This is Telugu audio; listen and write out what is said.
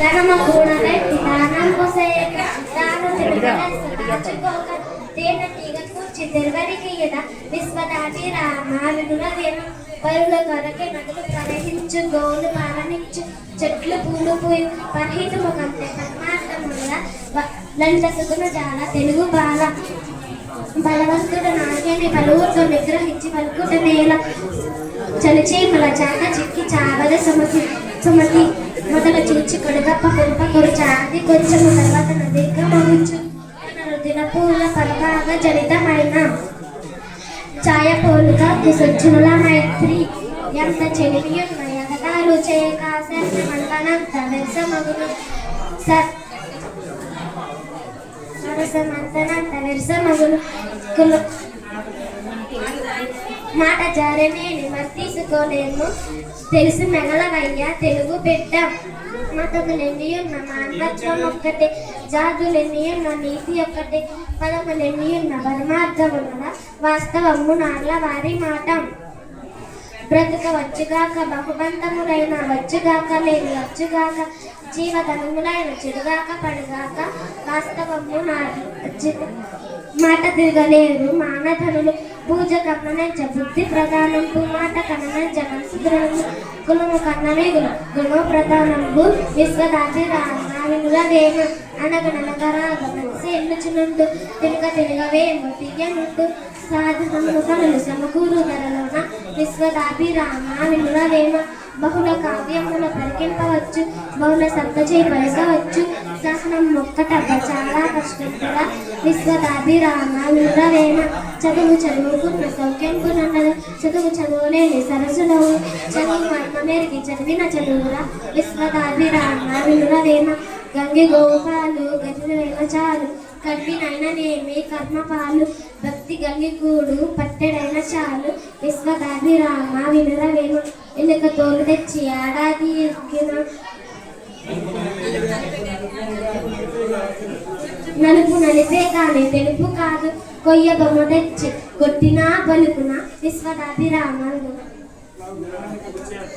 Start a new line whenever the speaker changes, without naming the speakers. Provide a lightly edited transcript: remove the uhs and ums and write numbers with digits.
రణమ కూడబెట్టి దానం పోసేయక తాను తిరగచుకోక తేన తీగ కూర్చి తెరవరికి ఎద విశ్వదాటి రామ వినురవేమ పరుల కొరకే నదులు ప్రవహించు గోలు పాలనించు చెట్లు పూలు పూయు పరహితము కంటే పరమార్థముల లంట సుగుణ జాల తెలుగు బాల బలవంతుడు నాగేని పలువుతో నిగ్రహించి పలుకుట నేల చలిచీమల చాక చిక్కి చావద సుమతి మొదల చూచి కొడుగప్ప పురుప కొరుచాది కొంచెము తర్వాత నదిగా మగుచు దినపూల పరభాగ జనితమైన ఛాయపోలుగా కుసజ్జునుల మైత్రి ఎంత చెలిమియున్న ఎగతాలు చేయక మంతనంత వెరసమగును సరసమంతనంత వెరసమగును మాట జారనేని మరి తీసుకోలేము తెలుసు మెగలవయ్యా తెలుగు బిడ్డ మతములెన్ని ఉన్న మానవత్వం ఒక్కటే జాతులెన్ని ఉన్న నీతి ఒక్కటే పదములెన్ని ఉన్న పరమార్థముల వాస్తవము నార్ల వారి మాట బ్రతుక వచ్చుగాక బహుబంధములైన వచ్చుగాక లేని వచ్చుగాక జీవధనములైన చెడుగాక పడుగాక వాస్తవము మాట తిరగలేరు మానధనులు పూజ కన్ననంచ బుద్ధి ప్రధానంబు మాట కన్ననంచ మనసు ద్రవము కులము కన్నమేగులు గుణో ప్రధానంబు విశ్వదాచి రామావినులవేమ అనగననగరాగ మనసు ఎన్నుచునుండు తిరగవేము తీయనుండు సాధనములు కనులు సమకూరు ధరలోన విశ్వదాభిరామ వినురవేమ బహుళ కావ్యముల పరికింపవచ్చు బహుళ శబ్దచే పలకవచ్చు సహనం మొక్కటబ్బ చాలా కష్టం కూడా విశ్వదాభిరామ వినురవేమ చదువుకున్న సౌఖ్యంకున్నది చదువులేని సరసులవు చదువు మర్మమెరిగి చదివిన చదువురా విశ్వదాభిరామ వినురవేమ గంగి గోపాలు గతివేమ చాలు కర్మినైననేమి కర్మపాలు భక్తి గంగి కూడు పట్టెడైన చాలు విశ్వదాభిరామ వినురవేమ ఎన్నిక తోలు తెచ్చి ఏడాది ఎక్కిన నలుపు నలిపే కానీ తెలుపు కాదు కొయ్య బొమ్మ తెచ్చి కొట్టినా పలుకున విశ్వదాభిరామ